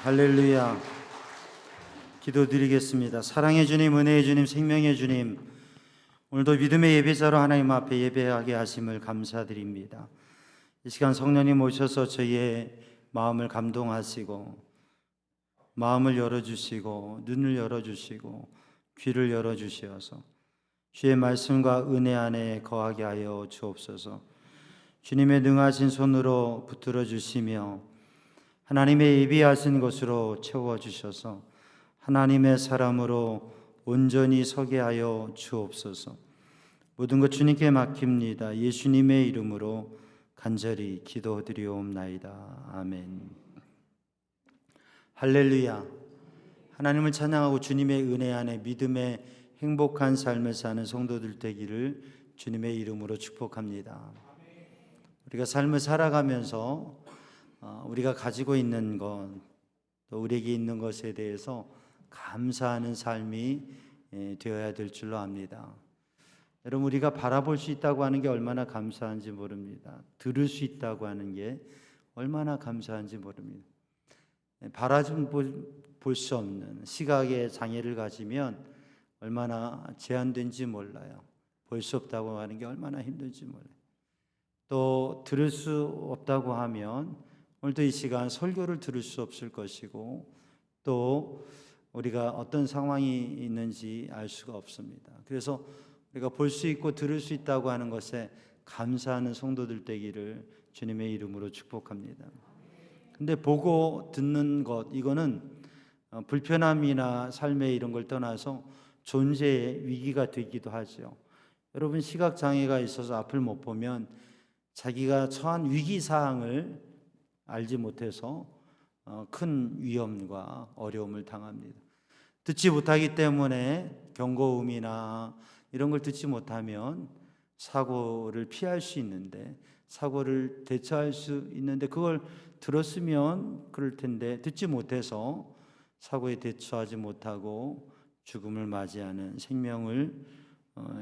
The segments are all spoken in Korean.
할렐루야. 기도드리겠습니다. 사랑의 주님, 은혜의 주님, 생명의 주님, 오늘도 믿음의 예배자로 하나님 앞에 예배하게 하심을 감사드립니다. 이 시간 성령님 오셔서 저희의 마음을 감동하시고 마음을 열어주시고 눈을 열어주시고 귀를 열어주시어서 주의 말씀과 은혜 안에 거하게 하여 주옵소서. 주님의 능하신 손으로 붙들어 주시며 하나님의 예비하신 것으로 채워주셔서 하나님의 사람으로 온전히 서게 하여 주옵소서. 모든 것 주님께 맡깁니다. 예수님의 이름으로 간절히 기도드리옵나이다. 아멘. 할렐루야. 하나님을 찬양하고 주님의 은혜 안에 믿음의 행복한 삶을 사는 성도들 되기를 주님의 이름으로 축복합니다. 우리가 삶을 살아가면서 우리가 가지고 있는 것, 또 우리에게 있는 것에 대해서 감사하는 삶이 되어야 될 줄로 압니다. 여러분, 우리가 바라볼 수 있다고 하는 게 얼마나 감사한지 모릅니다. 들을 수 있다고 하는 게 얼마나 감사한지 모릅니다. 바라좀 볼 수 없는 시각의 장애를 가지면 얼마나 제한된지 몰라요. 볼 수 없다고 하는 게 얼마나 힘든지 몰라요. 또 들을 수 없다고 하면 오늘도 이 시간 설교를 들을 수 없을 것이고 또 우리가 어떤 상황이 있는지 알 수가 없습니다. 그래서 우리가 볼 수 있고 들을 수 있다고 하는 것에 감사하는 성도들 되기를 주님의 이름으로 축복합니다. 근데 보고 듣는 것, 이거는 불편함이나 삶의 이런 걸 떠나서 존재의 위기가 되기도 하죠. 여러분, 시각장애가 있어서 앞을 못 보면 자기가 처한 위기사항을 알지 못해서 큰 위험과 어려움을 당합니다. 듣지 못하기 때문에 경고음이나 이런 걸 듣지 못하면 사고를 피할 수 있는데, 사고를 대처할 수 있는데 그걸 들었으면 그럴 텐데 듣지 못해서 사고에 대처하지 못하고 죽음을 맞이하는, 생명을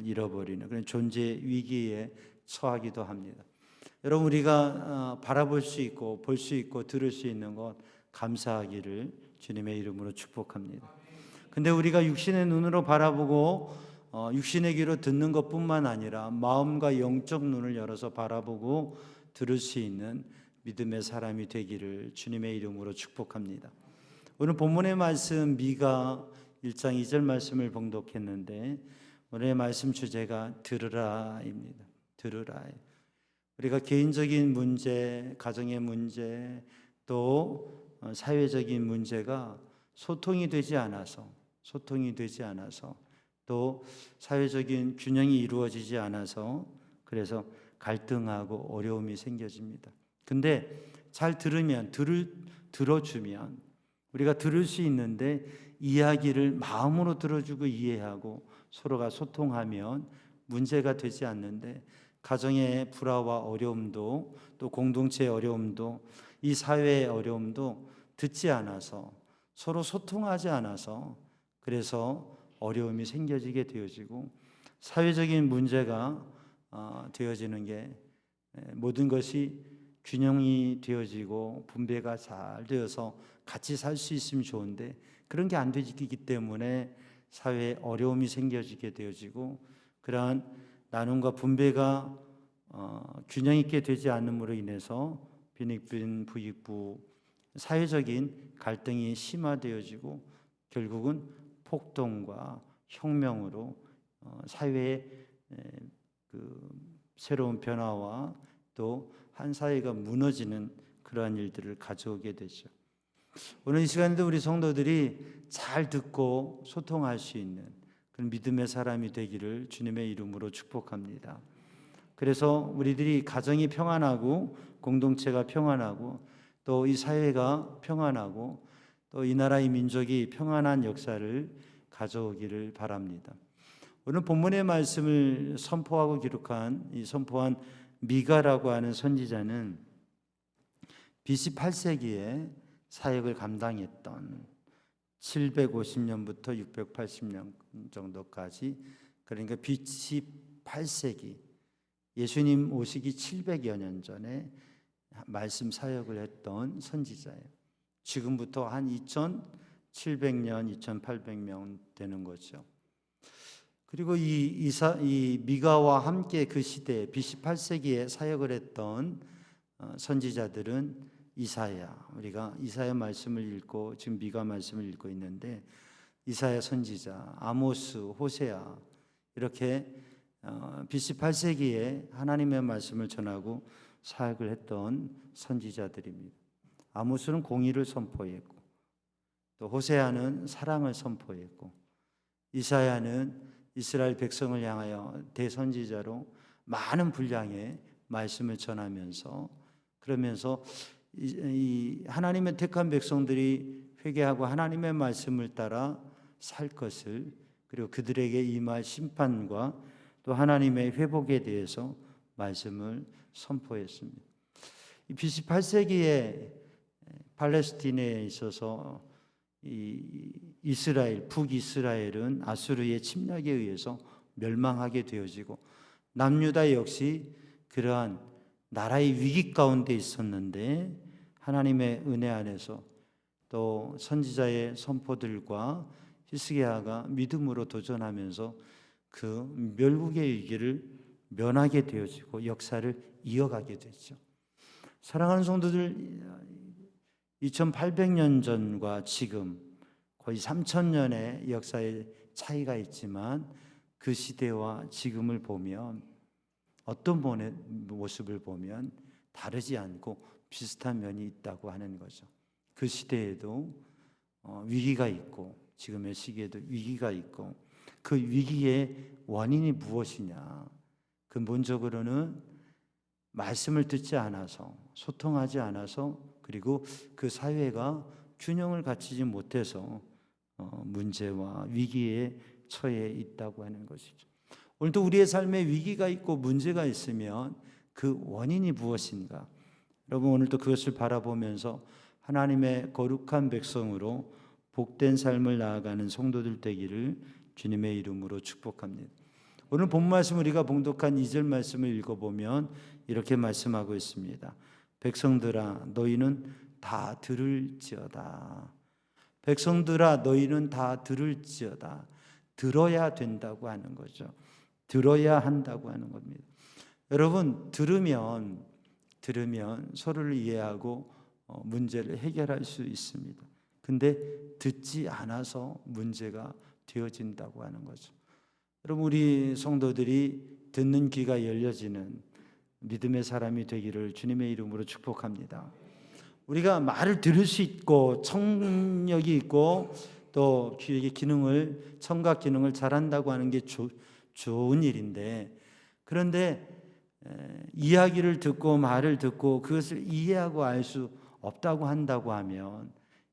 잃어버리는 그런 존재 위기에 처하기도 합니다. 여러분, 우리가 바라볼 수 있고 볼 수 있고 들을 수 있는 것 감사하기를 주님의 이름으로 축복합니다. 근데 우리가 육신의 눈으로 바라보고 육신의 귀로 듣는 것뿐만 아니라 마음과 영적 눈을 열어서 바라보고 들을 수 있는 믿음의 사람이 되기를 주님의 이름으로 축복합니다. 오늘 본문의 말씀 미가 1장 2절 말씀을 봉독했는데 오늘의 말씀 주제가 들으라입니다. 들으라. 우리가 개인적인 문제, 가정의 문제, 또 사회적인 문제가 소통이 되지 않아서 또 사회적인 균형이 이루어지지 않아서 그래서 갈등하고 어려움이 생겨집니다. 근데 잘 들으면, 들어주면 우리가 들을 수 있는데 이야기를 마음으로 들어주고 이해하고 서로가 소통하면 문제가 되지 않는데, 가정의 불화와 어려움도 또 공동체의 어려움도 이 사회의 어려움도 듣지 않아서 서로 소통하지 않아서 그래서 어려움이 생겨지게 되어지고 사회적인 문제가 되어지는 게 모든 것이 균형이 되어지고 분배가 잘 되어서 같이 살 수 있으면 좋은데 그런 게 안 되기 때문에 사회에 어려움이 생겨지게 되어지고 그러한 나눔과 분배가 균형 있게 되지 않음으로 인해서 빈익빈 부익부 사회적인 갈등이 심화되어지고 결국은 폭동과 혁명으로 사회의 새로운 변화와 또 한 사회가 무너지는 그러한 일들을 가져오게 되죠. 오늘 이 시간에도 우리 성도들이 잘 듣고 소통할 수 있는 그런 믿음의 사람이 되기를 주님의 이름으로 축복합니다. 그래서 우리들이 가정이 평안하고 공동체가 평안하고 또 이 사회가 평안하고 또 이 나라의 민족이 평안한 역사를 가져오기를 바랍니다. 오늘 본문의 말씀을 선포하고 기록한 이 선포한 미가라고 하는 선지자는 BC 8세기에 사역을 감당했던 750년부터 680년 정도까지, 그러니까 BC 8세기 예수님 오시기 700여 년 전에 말씀 사역을 했던 선지자예요. 지금부터 한 2700년, 2800년 되는 거죠. 그리고 이 미가와 함께 그 시대에 BC 8세기에 사역을 했던 선지자들은 이사야, 우리가 이사야 말씀을 읽고 지금 미가 말씀을 읽고 있는데, 이사야 선지자, 아모스, 호세아, 이렇게 BC 8세기에 하나님의 말씀을 전하고 사역을 했던 선지자들입니다. 아모스는 공의를 선포했고, 또 호세아는 사랑을 선포했고, 이사야는 이스라엘 백성을 향하여 대선지자로 많은 분량의 말씀을 전하면서, 그러면서 이 하나님의 택한 백성들이 회개하고 하나님의 말씀을 따라 살 것을, 그리고 그들에게 임할 심판과 또 하나님의 회복에 대해서 말씀을 선포했습니다. BC 8세기에 팔레스틴에 있어서 이스라엘, 북이스라엘은 아수르의 침략에 의해서 멸망하게 되어지고, 남유다 역시 그러한 나라의 위기 가운데 있었는데, 하나님의 은혜 안에서 또 선지자의 선포들과 히스기야가 믿음으로 도전하면서 그 멸국의 위기를 면하게 되어지고 역사를 이어가게 됐죠. 사랑하는 성도들, 2800년 전과 지금 거의 3000년의 역사의 차이가 있지만, 그 시대와 지금을 보면, 어떤 모습을 보면 다르지 않고 비슷한 면이 있다고 하는 거죠. 그 시대에도 위기가 있고, 지금의 시기에도 위기가 있고, 그 위기의 원인이 무엇이냐? 근본적으로는 말씀을 듣지 않아서, 소통하지 않아서, 그리고 그 사회가 균형을 갖추지 못해서 문제와 위기에 처해 있다고 하는 것이죠. 오늘도 우리의 삶에 위기가 있고 문제가 있으면 그 원인이 무엇인가? 여러분, 오늘도 그것을 바라보면서 하나님의 거룩한 백성으로 복된 삶을 나아가는 성도들 되기를 주님의 이름으로 축복합니다. 오늘 본 말씀, 우리가 봉독한 2절 말씀을 읽어보면 이렇게 말씀하고 있습니다. 백성들아, 너희는 다 들을지어다. 백성들아, 너희는 다 들을지어다. 들어야 된다고 하는 거죠. 들어야 한다고 하는 겁니다. 여러분, 들으면 서로를 이해하고 문제를 해결할 수 있습니다. 근데 듣지 않아서 문제가 되어진다고 하는 거죠. 여러분, 우리 성도들이 듣는 귀가 열려지는 믿음의 사람이 되기를 주님의 이름으로 축복합니다. 우리가 말을 들을 수 있고 청력이 있고 또 귀의 기능을, 청각 기능을 잘한다고 하는 게 좋은 일인데, 그런데 이야기를 듣고 말을 듣고 그것을 이해하고 알 수 없다고 한다고 하면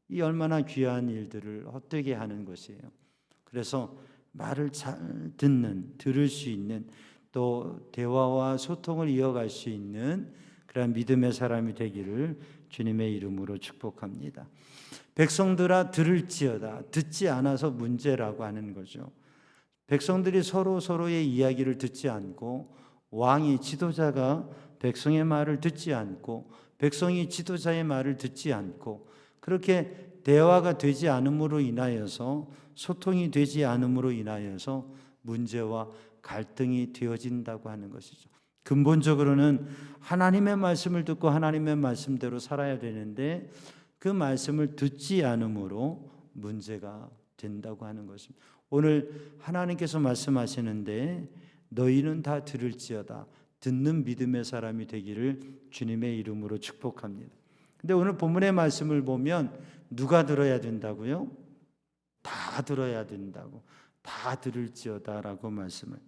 이 얼마나 귀한 일들을 헛되게 하는 것이에요. 그래서 말을 잘 들을 수 있는, 또 대화와 소통을 이어갈 수 있는 그런 믿음의 사람이 되기를 주님의 이름으로 축복합니다. 백성들아, 들을지어다. 듣지 않아서 문제라고 하는 거죠. 백성들이 서로의 이야기를 듣지 않고, 왕이, 지도자가 백성의 말을 듣지 않고, 백성이 지도자의 말을 듣지 않고, 그렇게 대화가 되지 않음으로 인하여서, 소통이 되지 않음으로 인하여서 문제와 갈등이 되어진다고 하는 것이죠. 근본적으로는 하나님의 말씀을 듣고 하나님의 말씀대로 살아야 되는데, 그 말씀을 듣지 않음으로 문제가 된다고 하는 것입니다. 오늘 하나님께서 말씀하시는데 너희는 다 들을지어다. 듣는 믿음의 사람이 되기를 주님의 이름으로 축복합니다. 근데 오늘 본문의 말씀을 보면 누가 들어야 된다고요? 다 들어야 된다고. 다 들을지어다라고 말씀을.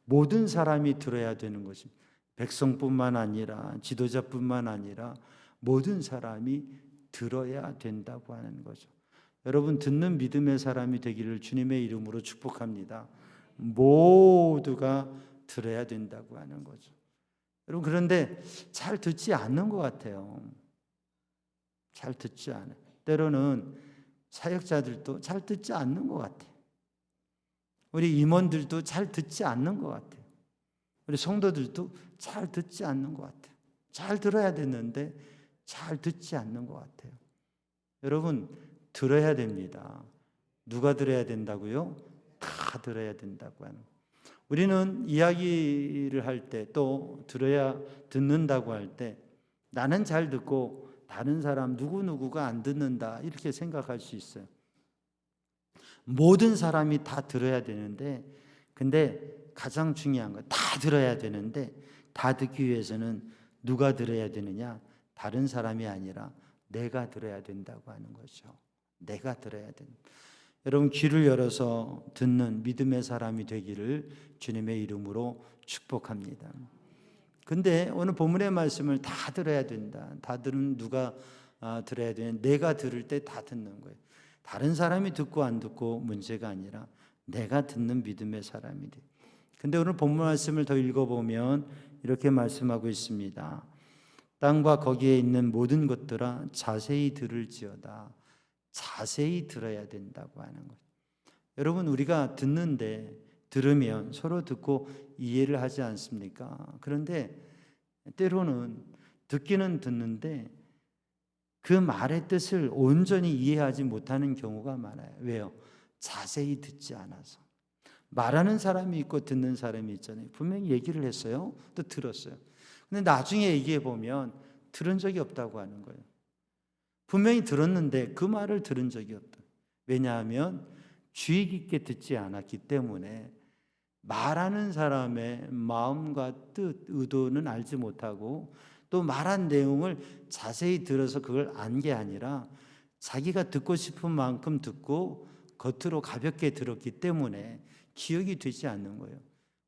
모든 사람이 들어야 되는 것입니다. 백성뿐만 아니라, 지도자뿐만 아니라 모든 사람이 들어야 된다고 하는 거죠. 여러분, 듣는 믿음의 사람이 되기를 주님의 이름으로 축복합니다. 모두가 들어야 된다고 하는 거죠. 여러분, 그런데 잘 듣지 않는 것 같아요. 잘 듣지 않아요. 때로는 사역자들도 잘 듣지 않는 것 같아요. 우리 임원들도 잘 듣지 않는 것 같아요. 우리 성도들도 잘 듣지 않는 것 같아요. 잘 들어야 되는데 잘 듣지 않는 것 같아요. 여러분, 들어야 됩니다. 누가 들어야 된다고요? 다 들어야 된다고 하는. 우리는 이야기를 할 때 또 듣는다고 할 때 나는 잘 듣고 다른 사람 누구누구가 안 듣는다 이렇게 생각할 수 있어요. 모든 사람이 다 들어야 되는데, 근데 가장 중요한 건 다 들어야 되는데 다 듣기 위해서는 누가 들어야 되느냐? 다른 사람이 아니라 내가 들어야 된다고 하는 거죠. 내가 들어야 된다. 여러분, 귀를 열어서 듣는 믿음의 사람이 되기를 주님의 이름으로 축복합니다. 근데 오늘 본문의 말씀을 다 들어야 된다. 다 들으면 누가 들어야 되냐? 내가 들을 때 다 듣는 거예요. 다른 사람이 듣고 안 듣고 문제가 아니라 내가 듣는 믿음의 사람이 돼. 근데 오늘 본문 말씀을 더 읽어보면 이렇게 말씀하고 있습니다. 땅과 거기에 있는 모든 것들아 자세히 들을지어다. 자세히 들어야 된다고 하는 거예요. 여러분, 우리가 들으면 서로 듣고 이해를 하지 않습니까? 그런데 때로는 듣기는 듣는데 그 말의 뜻을 온전히 이해하지 못하는 경우가 많아요. 왜요? 자세히 듣지 않아서. 말하는 사람이 있고 듣는 사람이 있잖아요. 분명히 얘기를 했어요. 또 들었어요. 근데 나중에 얘기해 보면 들은 적이 없다고 하는 거예요. 분명히 들었는데 그 말을 들은 적이 없다. 왜냐하면 주의 깊게 듣지 않았기 때문에 말하는 사람의 마음과 뜻, 의도는 알지 못하고 또 말한 내용을 자세히 들어서 그걸 안 게 아니라 자기가 듣고 싶은 만큼 듣고 겉으로 가볍게 들었기 때문에 기억이 되지 않는 거예요.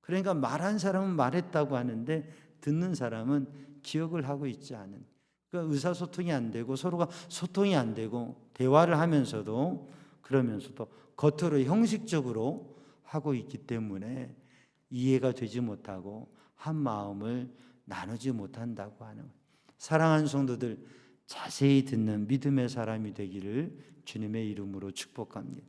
그러니까 말한 사람은 말했다고 하는데 듣는 사람은 기억을 하고 있지 않은. 그러니까 의사소통이 안 되고 서로가 소통이 안 되고 대화를 하면서도 그러면서도 겉으로 형식적으로 하고 있기 때문에 이해가 되지 못하고 한 마음을 나누지 못한다고 하는 거예요. 사랑하는 성도들, 자세히 듣는 믿음의 사람이 되기를 주님의 이름으로 축복합니다.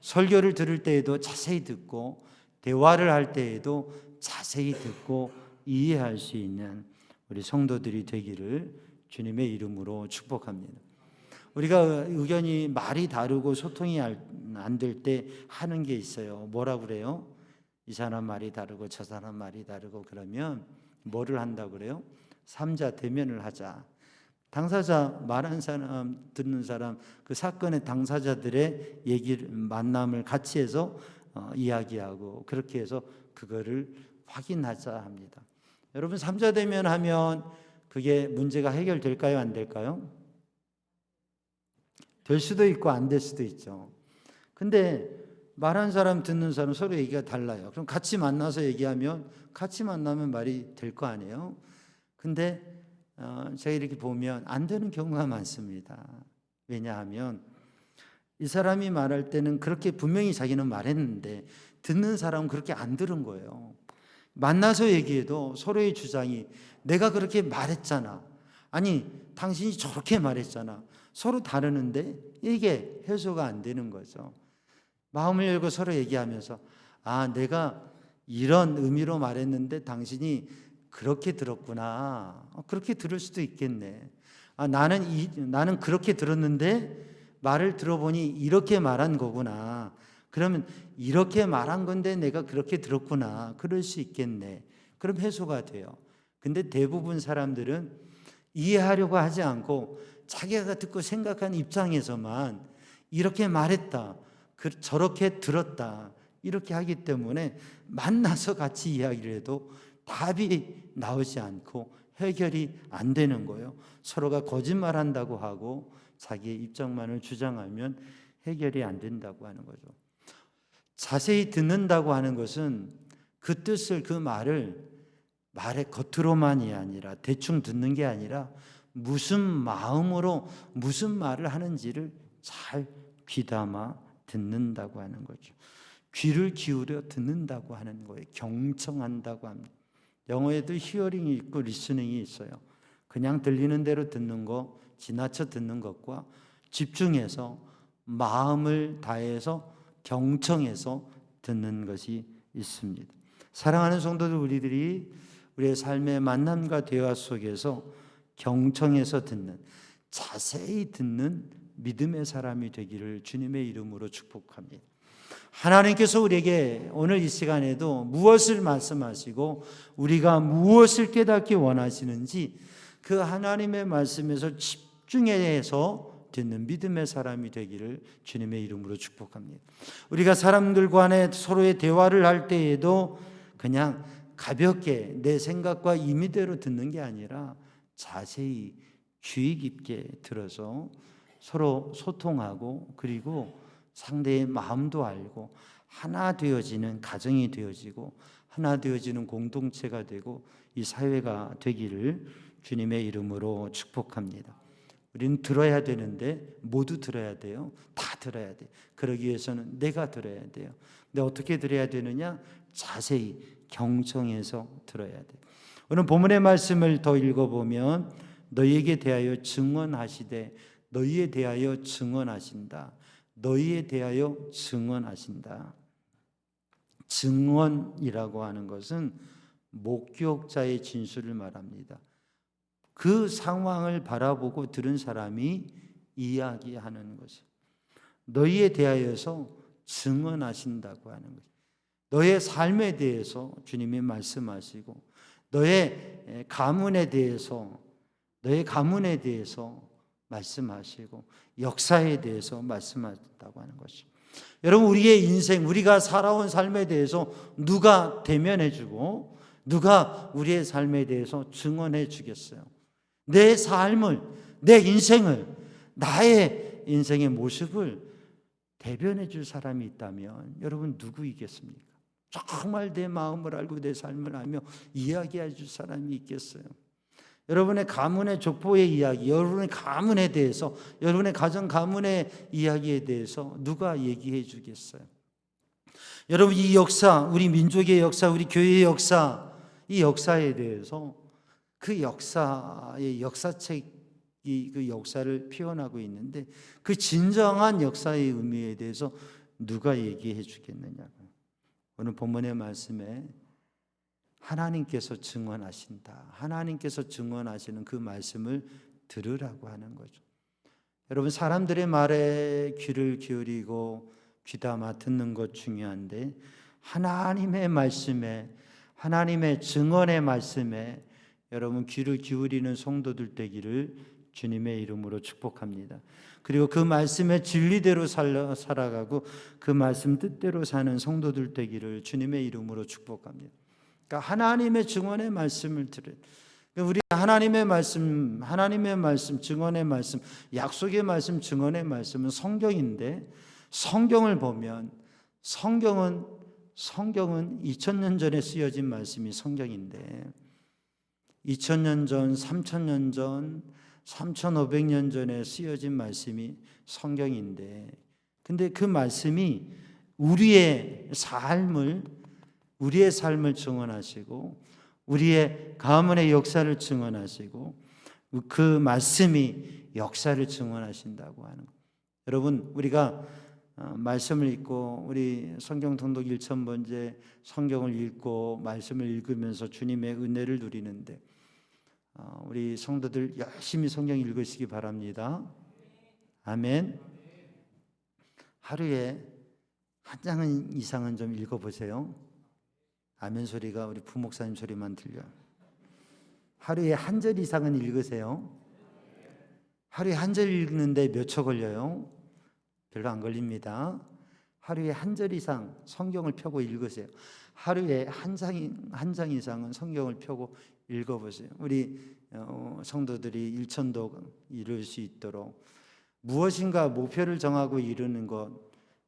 설교를 들을 때에도 자세히 듣고 대화를 할 때에도 자세히 듣고 이해할 수 있는 우리 성도들이 되기를 주님의 이름으로 축복합니다. 우리가 의견이 말이 다르고 소통이 안 될 때 하는 게 있어요. 뭐라 그래요? 이 사람 말이 다르고 저 사람 말이 다르고 그러면 뭐를 한다고 그래요? 삼자 대면을 하자. 당사자, 말한 사람, 듣는 사람, 그 사건의 당사자들의 만남을 같이 해서 이야기하고 그렇게 해서 그거를 확인하자 합니다. 여러분, 삼자 대면 하면 그게 문제가 해결될까요? 안 될까요? 될 수도 있고 안 될 수도 있죠. 근데 말한 사람, 듣는 사람 서로 얘기가 달라요. 그럼 같이 만나서 얘기하면 같이 만나면 말이 될 거 아니에요? 근데 제가 이렇게 보면 안 되는 경우가 많습니다. 왜냐하면 이 사람이 말할 때는 그렇게 분명히 자기는 말했는데 듣는 사람은 그렇게 안 들은 거예요. 만나서 얘기해도 서로의 주장이 내가 그렇게 말했잖아. 아니, 당신이 저렇게 말했잖아. 서로 다르는데 이게 해소가 안 되는 거죠. 마음을 열고 서로 얘기하면서 내가 이런 의미로 말했는데 당신이 그렇게 들었구나. 그렇게 들을 수도 있겠네. 나는 그렇게 들었는데 말을 들어보니 이렇게 말한 거구나. 그러면 이렇게 말한 건데 내가 그렇게 들었구나. 그럴 수 있겠네. 그럼 해소가 돼요. 근데 대부분 사람들은 이해하려고 하지 않고 자기가 듣고 생각한 입장에서만 이렇게 말했다. 저렇게 들었다. 이렇게 하기 때문에 만나서 같이 이야기를 해도 답이 나오지 않고 해결이 안 되는 거예요. 서로가 거짓말한다고 하고 자기의 입장만을 주장하면 해결이 안 된다고 하는 거죠. 자세히 듣는다고 하는 것은 그 뜻을, 그 말의 겉으로만이 아니라 대충 듣는 게 아니라 무슨 마음으로 무슨 말을 하는지를 잘 귀담아 듣는다고 하는 거죠. 귀를 기울여 듣는다고 하는 거예요. 경청한다고 합니다. 영어에도 히어링이 있고 리스닝이 있어요. 그냥 들리는 대로 듣는 거, 지나쳐 듣는 것과 집중해서 마음을 다해서 경청해서 듣는 것이 있습니다. 사랑하는 성도들, 우리들이 우리의 삶의 만남과 대화 속에서 경청해서 듣는, 자세히 듣는 믿음의 사람이 되기를 주님의 이름으로 축복합니다. 하나님께서 우리에게 오늘 이 시간에도 무엇을 말씀하시고 우리가 무엇을 깨닫기 원하시는지 그 하나님의 말씀에서 집중해서 듣는 믿음의 사람이 되기를 주님의 이름으로 축복합니다. 우리가 사람들 간에 서로의 대화를 할 때에도 그냥 가볍게 내 생각과 임의대로 듣는 게 아니라 자세히 주의 깊게 들어서 서로 소통하고 그리고 상대의 마음도 알고 하나 되어지는 가정이 되어지고 하나 되어지는 공동체가 되고 이 사회가 되기를 주님의 이름으로 축복합니다. 우리는 들어야 되는데 모두 들어야 돼요. 다 들어야 돼요. 그러기 위해서는 내가 들어야 돼요. 근데 어떻게 들어야 되느냐? 자세히 경청해서 들어야 돼요. 오늘 본문의 말씀을 더 읽어보면 너희에게 대하여 증언하시되 너희에 대하여 증언하신다. 너희에 대하여 증언하신다. 증언이라고 하는 것은 목격자의 진술을 말합니다. 그 상황을 바라보고 들은 사람이 이야기하는 것이에요. 너희에 대하여서 증언하신다고 하는 것이에요. 너의 삶에 대해서 주님이 말씀하시고 너의 가문에 대해서 말씀하시고 역사에 대해서 말씀하셨다고 하는 것이죠. 여러분, 우리의 인생, 우리가 살아온 삶에 대해서 누가 대면해주고 누가 우리의 삶에 대해서 증언해 주겠어요? 내 삶을, 내 인생을, 나의 인생의 모습을 대변해 줄 사람이 있다면 여러분 누구이겠습니까? 정말 내 마음을 알고 내 삶을 알며 이야기해 줄 사람이 있겠어요? 여러분의 가문의 족보의 이야기, 여러분의 가문에 대해서, 여러분의 가정 가문의 이야기에 대해서 누가 얘기해 주겠어요? 여러분, 이 역사, 우리 민족의 역사, 우리 교회의 역사, 이 역사에 대해서 그 역사의 역사책이 그 역사를 표현하고 있는데 그 진정한 역사의 의미에 대해서 누가 얘기해 주겠느냐고. 오늘 본문의 말씀에 하나님께서 증언하신다. 하나님께서 증언하시는 그 말씀을 들으라고 하는 거죠. 여러분, 사람들의 말에 귀를 기울이고 귀담아 듣는 것 중요한데 하나님의 말씀에, 하나님의 증언의 말씀에 여러분 귀를 기울이는 성도들 되기를 주님의 이름으로 축복합니다. 그리고 그 말씀의 진리대로 살아가고 그 말씀 뜻대로 사는 성도들 되기를 주님의 이름으로 축복합니다. 그러니까 하나님의 증언의 말씀을 들어요. 우리 하나님의 말씀, 증언의 말씀, 약속의 말씀, 증언의 말씀은 성경인데 성경을 보면 성경은 2000년 전에 쓰여진 말씀이 성경인데 2000년 전, 3000년 전, 3500년 전에 쓰여진 말씀이 성경인데 근데 그 말씀이 우리의 삶을 증언하시고 우리의 가문의 역사를 증언하시고 그 말씀이 역사를 증언하신다고 하는 거예요. 여러분, 우리가 말씀을 읽고 우리 성경 통독 1000번째 성경을 읽고 말씀을 읽으면서 주님의 은혜를 누리는데 우리 성도들 열심히 성경 읽으시기 바랍니다. 아멘. 하루에 한 장 이상은 좀 읽어보세요. 아멘 소리가 우리 부목사님 소리만 들려요. 하루에 한 절 이상은 읽으세요. 하루에 한 절 읽는데 몇 초 걸려요? 별로 안 걸립니다. 하루에 한 절 이상 성경을 펴고 읽으세요. 하루에 한 장 이상은 성경을 펴고 읽어보세요. 우리 성도들이 일천독 이룰 수 있도록 무엇인가 목표를 정하고 이루는 것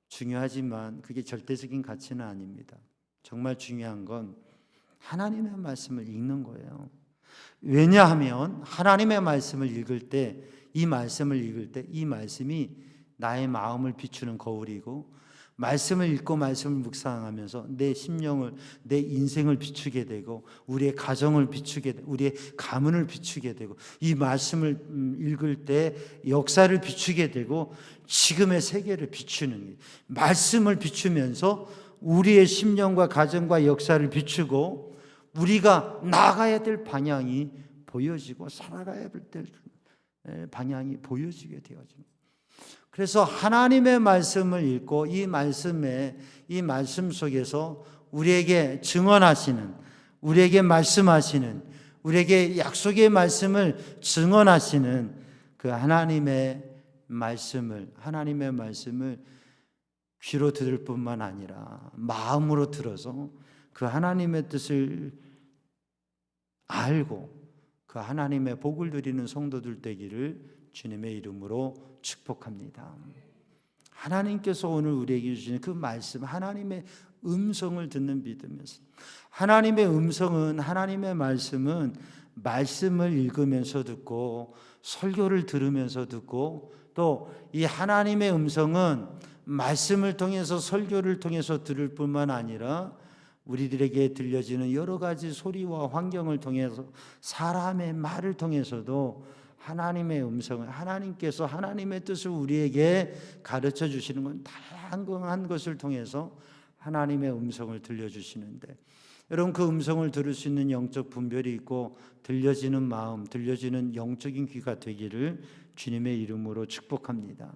중요하지만 그게 절대적인 가치는 아닙니다. 정말 중요한 건 하나님의 말씀을 읽는 거예요. 왜냐하면 하나님의 말씀을 읽을 때 이 말씀이 나의 마음을 비추는 거울이고 말씀을 읽고 말씀을 묵상하면서 내 심령을, 내 인생을 비추게 되고 우리의 가정을 비추게 되고 우리의 가문을 비추게 되고 이 말씀을 읽을 때 역사를 비추게 되고 지금의 세계를 비추는, 말씀을 비추면서 우리의 심령과 가정과 역사를 비추고 우리가 나가야 될 방향이 보여지고 살아가야 될 방향이 보여지게 되어집니다. 그래서 하나님의 말씀을 읽고 이 말씀 속에서 우리에게 증언하시는, 우리에게 말씀하시는, 우리에게 약속의 말씀을 증언하시는 그 하나님의 말씀을 귀로 들을 뿐만 아니라 마음으로 들어서 그 하나님의 뜻을 알고 그 하나님의 복을 누리는 성도들 되기를 주님의 이름으로 축복합니다. 하나님께서 오늘 우리에게 주시는 그 말씀, 하나님의 음성을 듣는 믿음에서, 하나님의 음성은, 하나님의 말씀은 말씀을 읽으면서 듣고 설교를 들으면서 듣고, 또 이 하나님의 음성은 말씀을 통해서 설교를 통해서 들을 뿐만 아니라 우리들에게 들려지는 여러 가지 소리와 환경을 통해서, 사람의 말을 통해서도 하나님의 음성을, 하나님께서 하나님의 뜻을 우리에게 가르쳐 주시는 건 다양한 것을 통해서 하나님의 음성을 들려주시는데, 여러분 그 음성을 들을 수 있는 영적 분별이 있고 들려지는 마음, 들려지는 영적인 귀가 되기를 주님의 이름으로 축복합니다.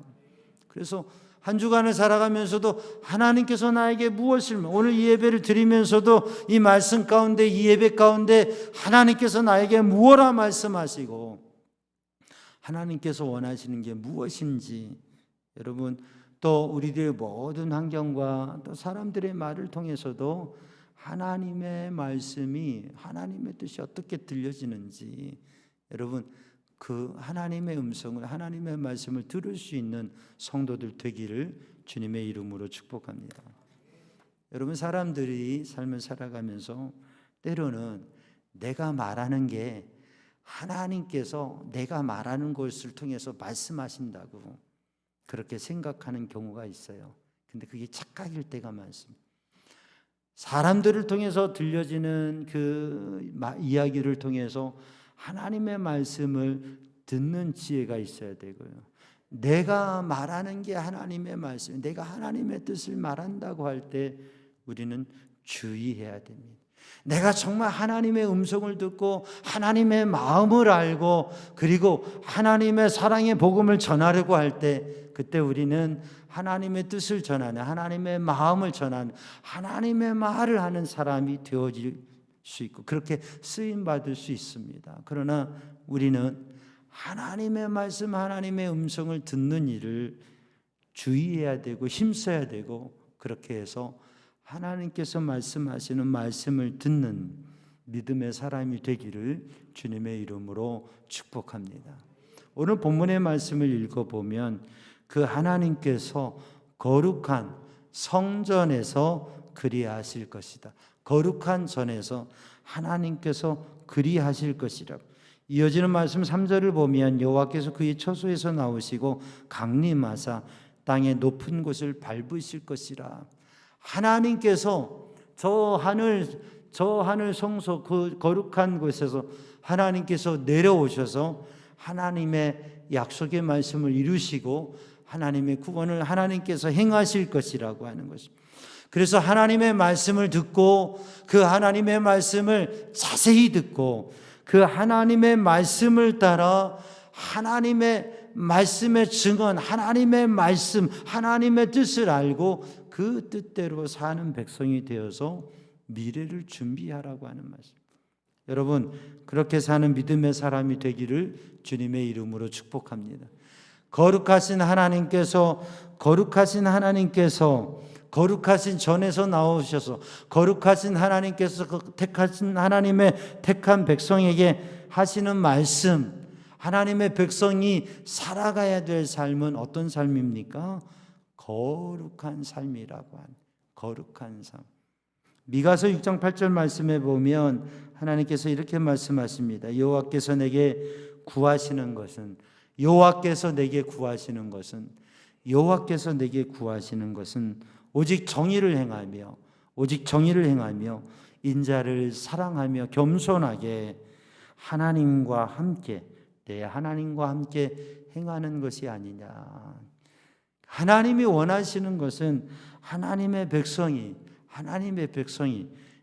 그래서 한 주간을 살아가면서도 하나님께서 나에게 무엇을, 오늘 이 예배를 드리면서도 이 말씀 가운데, 이 예배 가운데 하나님께서 나에게 무엇라 말씀하시고 하나님께서 원하시는 게 무엇인지, 여러분 또 우리들의 모든 환경과 또 사람들의 말을 통해서도 하나님의 말씀이, 하나님의 뜻이 어떻게 들려지는지, 여러분 그 하나님의 음성을, 하나님의 말씀을 들을 수 있는 성도들 되기를 주님의 이름으로 축복합니다. 여러분 사람들이 삶을 살아가면서 때로는 내가 말하는 게 하나님께서 내가 말하는 것을 통해서 말씀하신다고 그렇게 생각하는 경우가 있어요. 근데 그게 착각일 때가 많습니다. 사람들을 통해서 들려지는 그 이야기를 통해서 하나님의 말씀을 듣는 지혜가 있어야 되고요. 내가 말하는 게 하나님의 말씀, 내가 하나님의 뜻을 말한다고 할 때 우리는 주의해야 됩니다. 내가 정말 하나님의 음성을 듣고 하나님의 마음을 알고 그리고 하나님의 사랑의 복음을 전하려고 할 때, 그때 우리는 하나님의 뜻을 전하는, 하나님의 마음을 전하는, 하나님의 말을 하는 사람이 되어질 수 있고 그렇게 쓰임받을 수 있습니다. 그러나 우리는 하나님의 말씀, 하나님의 음성을 듣는 일을 주의해야 되고 힘써야 되고, 그렇게 해서 하나님께서 말씀하시는 말씀을 듣는 믿음의 사람이 되기를 주님의 이름으로 축복합니다. 오늘 본문의 말씀을 읽어보면 그 하나님께서 거룩한 성전에서 그리하실 것이다. 거룩한 전에서 하나님께서 그리하실 것이라. 이어지는 말씀 3절을 보면 여호와께서 그의 처소에서 나오시고 강림하사 땅의 높은 곳을 밟으실 것이라. 하나님께서 저 하늘 성소 그 거룩한 곳에서 하나님께서 내려오셔서 하나님의 약속의 말씀을 이루시고 하나님의 구원을 하나님께서 행하실 것이라고 하는 것입니다. 그래서 하나님의 말씀을 듣고 그 하나님의 말씀을 자세히 듣고 그 하나님의 말씀을 따라 하나님의 말씀의 증언, 하나님의 말씀, 하나님의 뜻을 알고 그 뜻대로 사는 백성이 되어서 미래를 준비하라고 하는 말씀. 여러분 그렇게 사는 믿음의 사람이 되기를 주님의 이름으로 축복합니다. 거룩하신 하나님께서 거룩하신 전에서 나오셔서 거룩하신 하나님께서 택하신 하나님의 택한 백성에게 하시는 말씀, 하나님의 백성이 살아가야 될 삶은 어떤 삶입니까? 거룩한 삶이라고 하는 거룩한 삶. 미가서 6장 8절 말씀에 보면 하나님께서 이렇게 말씀하십니다. 여호와께서 내게 구하시는 것은 오직 정의를 행하며 인자를 사랑하며 겸손하게 하나님과 함께 행하는 것이 아니냐. 하나님이 원하시는 것은 하나님의 백성이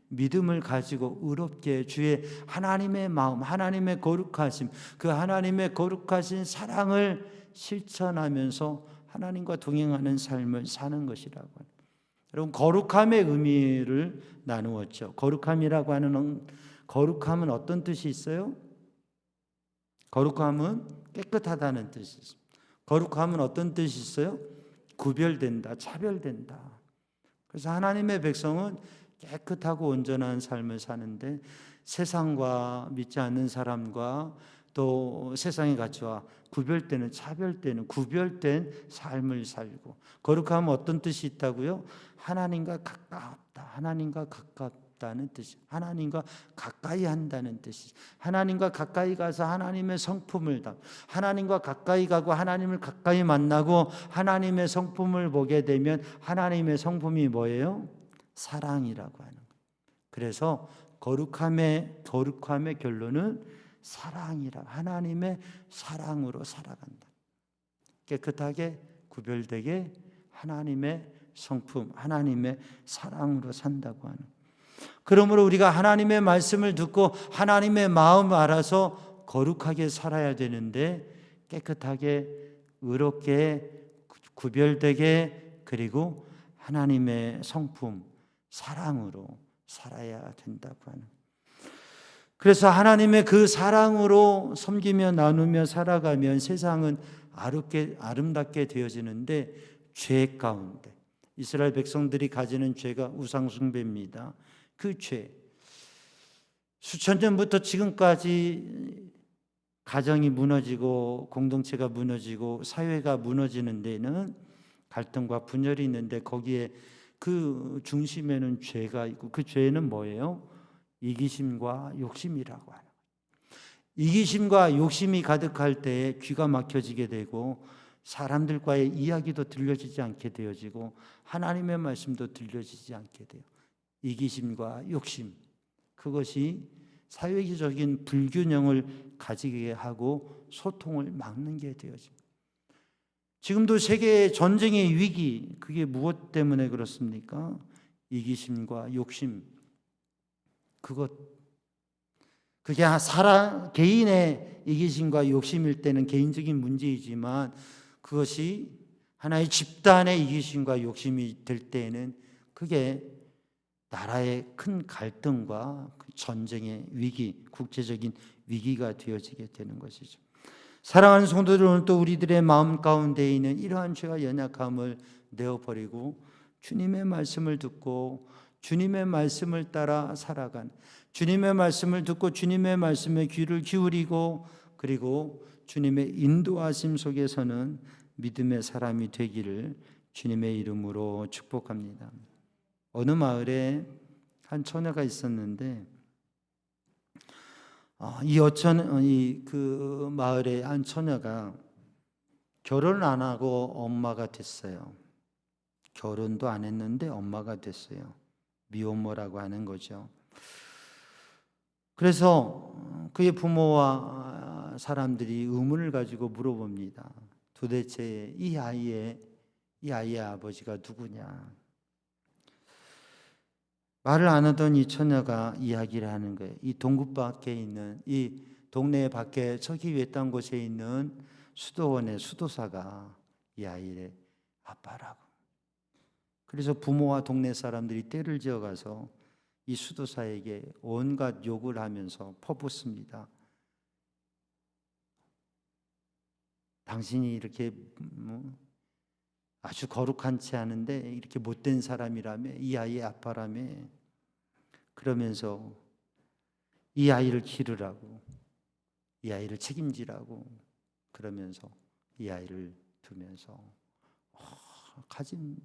믿음을 가지고 의롭게 주의 하나님의 마음, 하나님의 거룩하심, 그 하나님의 거룩하신 사랑을 실천하면서 하나님과 동행하는 삶을 사는 것이라고 합니다. 여러분, 거룩함의 의미를 나누었죠. 거룩함은 어떤 뜻이 있어요? 거룩함은 깨끗하다는 뜻이 있습니다. 거룩함은 어떤 뜻이 있어요? 구별된다, 차별된다. 그래서 하나님의 백성은 깨끗하고 온전한 삶을 사는데 세상과 믿지 않는 사람과 또 세상의 가치와 구별되는, 차별되는, 구별된 삶을 살고, 거룩함은 어떤 뜻이 있다고요? 하나님과 가깝다, 하나님과 가깝다는 뜻이, 하나님과 가까이 한다는 뜻이, 하나님과 가까이 가서 하나님의 성품을 하나님과 가까이 가고 하나님을 가까이 만나고 하나님의 성품을 보게 되면 하나님의 성품이 뭐예요? 사랑이라고 하는 거예요. 그래서 거룩함의 결론은 사랑이라, 하나님의 사랑으로 살아간다. 깨끗하게 구별되게 하나님의 성품, 하나님의 사랑으로 산다고 하는. 그러므로 우리가 하나님의 말씀을 듣고 하나님의 마음을 알아서 거룩하게 살아야 되는데, 깨끗하게 의롭게 구별되게, 그리고 하나님의 성품, 사랑으로 살아야 된다고 하는. 그래서 하나님의 그 사랑으로 섬기며 나누며 살아가면 세상은 아름답게 되어지는데, 죄 가운데 이스라엘 백성들이 가지는 죄가 우상 숭배입니다. 그 죄, 수천 년부터 지금까지 가정이 무너지고 공동체가 무너지고 사회가 무너지는 데는 갈등과 분열이 있는데, 거기에 그 중심에는 죄가 있고, 그 죄는 뭐예요? 이기심과 욕심이라고 하는 거예요. 이기심과 욕심이 가득할 때에 귀가 막혀지게 되고, 사람들과의 이야기도 들려지지 않게 되어지고, 하나님의 말씀도 들려지지 않게 돼요. 이기심과 욕심, 그것이 사회적인 불균형을 가지게 하고 소통을 막는 게 되어집니다. 지금도 세계 전쟁의 위기, 그게 무엇 때문에 그렇습니까? 이기심과 욕심. 그게 개인의 이기심과 욕심일 때는 개인적인 문제이지만, 그것이 하나의 집단의 이기심과 욕심이 될 때에는 그게 나라의 큰 갈등과 전쟁의 위기, 국제적인 위기가 되어지게 되는 것이죠. 사랑하는 성도들은 또 우리들의 마음 가운데 있는 이러한 죄와 연약함을 내어버리고 주님의 말씀을 듣고 주님의 말씀을 따라 살아간, 주님의 말씀을 듣고 주님의 말씀에 귀를 기울이고, 그리고 주님의 인도하심 속에서는 믿음의 사람이 되기를 주님의 이름으로 축복합니다. 어느 마을에 한 처녀가 있었는데, 그 마을의 한 처녀가 결혼을 안 하고 엄마가 됐어요. 결혼도 안 했는데 엄마가 됐어요. 미혼모라고 하는 거죠. 그래서 그의 부모와 사람들이 의문을 가지고 물어봅니다. 도대체 이 아이의 아버지가 누구냐? 말을 안 하던 이 처녀가 이야기를 하는 거예요. 이 동굴 밖에 있는, 이 동네 밖에 저기 외딴 곳에 있는 수도원의 수도사가 이 아이의 아빠라고. 그래서 부모와 동네 사람들이 떼를 지어가서 이 수도사에게 온갖 욕을 하면서 퍼붓습니다. 당신이 이렇게 아주 거룩한 채 하는데 이렇게 못된 사람이라며, 이 아이의 아빠라며, 그러면서 이 아이를 기르라고, 이 아이를 책임지라고, 그러면서 이 아이를 두면서 가진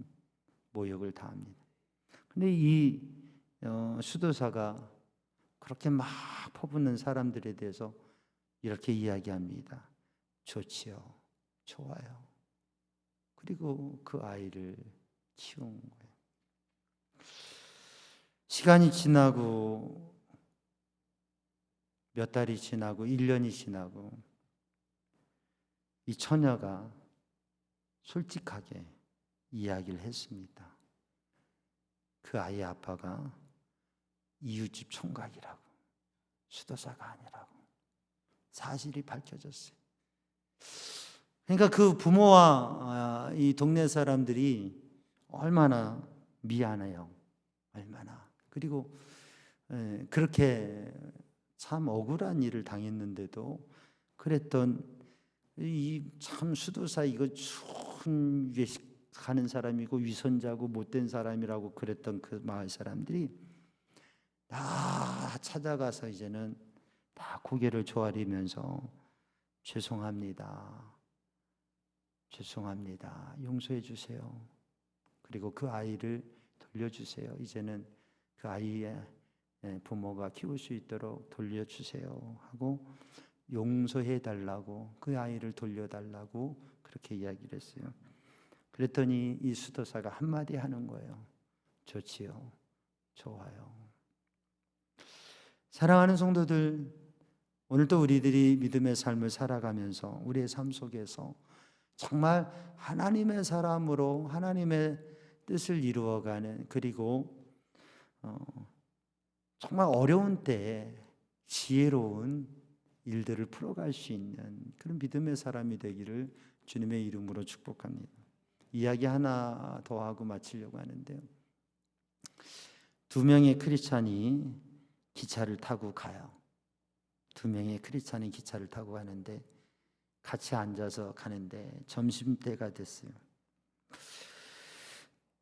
모욕을 당합니다. 근데 이 수도사가 그렇게 막 퍼붓는 사람들에 대해서 이렇게 이야기합니다. 좋지요, 좋아요. 그리고 그 아이를 키운 거예요. 시간이 지나고 몇 달이 지나고 1년이 지나고 이 처녀가 솔직하게 이야기를 했습니다. 그 아이의 아빠가 이웃집 총각이라고, 수도사가 아니라고 사실이 밝혀졌어요. 그러니까 그 부모와 이 동네 사람들이 얼마나 미안해요. 얼마나. 그리고 그렇게 참 억울한 일을 당했는데도 그랬던 이 참 수도사 이거 순회식하는 사람이고 위선자고 못된 사람이라고 그랬던 그 마을 사람들이 다 찾아가서 이제는 다 고개를 조아리면서 죄송합니다. 죄송합니다. 용서해 주세요. 그리고 그 아이를 돌려주세요. 이제는 그 아이의 부모가 키울 수 있도록 돌려주세요 하고 용서해 달라고, 그 아이를 돌려달라고 그렇게 이야기를 했어요. 그랬더니 이 수도사가 한마디 하는 거예요. 좋지요. 좋아요. 사랑하는 성도들, 오늘도 우리들이 믿음의 삶을 살아가면서 우리의 삶 속에서 정말 하나님의 사람으로 하나님의 뜻을 이루어가는, 그리고 정말 어려운 때에 지혜로운 일들을 풀어갈 수 있는 그런 믿음의 사람이 되기를 주님의 이름으로 축복합니다. 이야기 하나 더 하고 마치려고 하는데요. 2명의 크리스찬이 기차를 타고 가요. 2명의 크리스찬이 기차를 타고 가는데 같이 앉아서 가는데 점심때가 됐어요.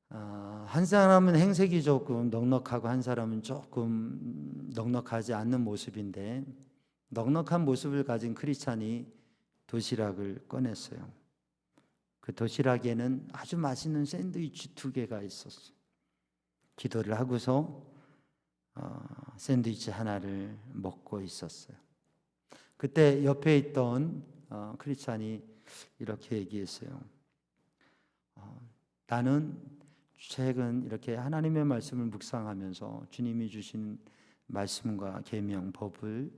한 사람은 행색이 조금 넉넉하고 한 사람은 조금 넉넉하지 않는 모습인데, 넉넉한 모습을 가진 크리스찬이 도시락을 꺼냈어요. 그 도시락에는 아주 맛있는 샌드위치 2개가 있었어요. 기도를 하고서 샌드위치 하나를 먹고 있었어요. 그때 옆에 있던 크리스찬이 이렇게 얘기했어요. 나는 최근 이렇게 하나님의 말씀을 묵상하면서 주님이 주신 말씀과 계명, 법을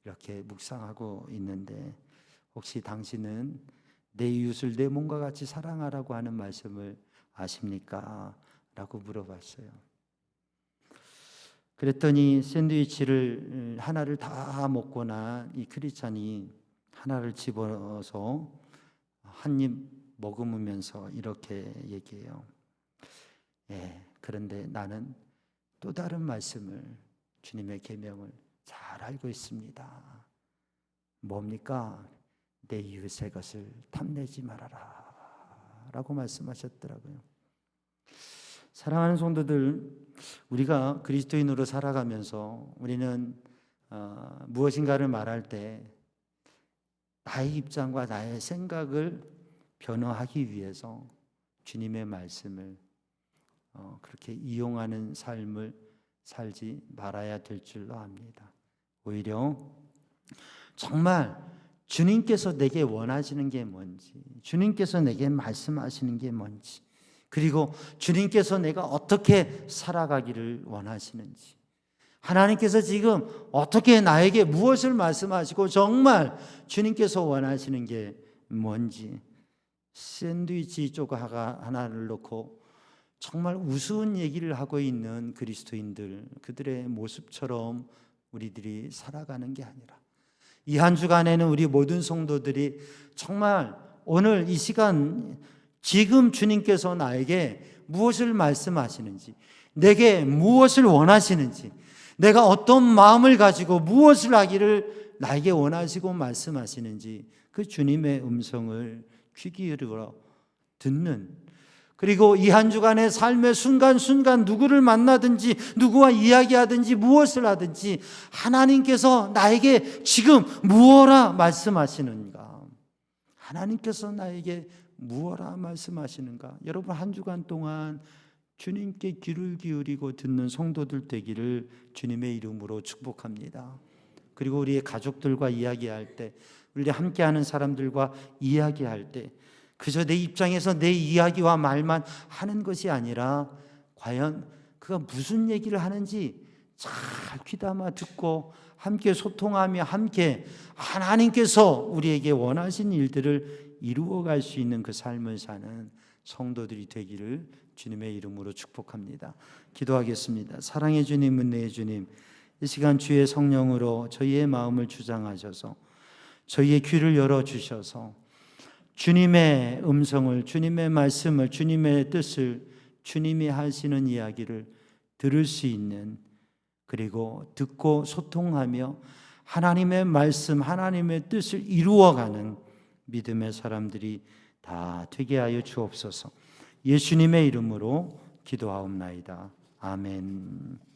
이렇게 묵상하고 있는데, 혹시 당신은 내 이웃을 내 몸과 같이 사랑하라고 하는 말씀을 아십니까? 라고 물어봤어요. 그랬더니 샌드위치를 하나를 다 먹고 난 이 크리스찬이 하나를 집어서 한 입 머금으면서 이렇게 얘기해요. 그런데 나는 또 다른 말씀을, 주님의 계명을 잘 알고 있습니다. 뭡니까? 내 이웃의 것을 탐내지 말아라 라고 말씀하셨더라고요. 사랑하는 성도들, 우리가 그리스도인으로 살아가면서 우리는 무엇인가를 말할 때 나의 입장과 나의 생각을 변화하기 위해서 주님의 말씀을 그렇게 이용하는 삶을 살지 말아야 될 줄로 압니다. 오히려 정말 주님께서 내게 원하시는 게 뭔지, 주님께서 내게 말씀하시는 게 뭔지, 그리고 주님께서 내가 어떻게 살아가기를 원하시는지, 하나님께서 지금 어떻게 나에게 무엇을 말씀하시고 정말 주님께서 원하시는 게 뭔지, 샌드위치 조각 하나를 놓고 정말 우스운 얘기를 하고 있는 그리스도인들, 그들의 모습처럼 우리들이 살아가는 게 아니라, 이 한 주간에는 우리 모든 성도들이 정말 오늘 이 시간 지금 주님께서 나에게 무엇을 말씀하시는지, 내게 무엇을 원하시는지, 내가 어떤 마음을 가지고 무엇을 하기를 나에게 원하시고 말씀하시는지 그 주님의 음성을 귀 기울여 듣는, 그리고 이 한 주간의 삶의 순간순간 누구를 만나든지 누구와 이야기하든지 무엇을 하든지 하나님께서 나에게 지금 무엇라 말씀하시는가, 하나님께서 나에게 무엇라 말씀하시는가. 여러분, 한 주간 동안 주님께 귀를 기울이고 듣는 성도들 되기를 주님의 이름으로 축복합니다. 그리고 우리의 가족들과 이야기할 때, 우리 함께하는 사람들과 이야기할 때 그저 내 입장에서 내 이야기와 말만 하는 것이 아니라 과연 그가 무슨 얘기를 하는지 잘 귀담아 듣고 함께 소통하며 함께 하나님께서 우리에게 원하신 일들을 이루어갈 수 있는 그 삶을 사는 성도들이 되기를 주님의 이름으로 축복합니다. 기도하겠습니다. 사랑의 주님, 은혜의 주님, 이 시간 주의 성령으로 저희의 마음을 주장하셔서 저희의 귀를 열어주셔서 주님의 음성을, 주님의 말씀을, 주님의 뜻을, 주님이 하시는 이야기를 들을 수 있는, 그리고 듣고 소통하며 하나님의 말씀, 하나님의 뜻을 이루어가는 믿음의 사람들이 다 되게 하여 주옵소서. 예수님의 이름으로 기도하옵나이다. 아멘.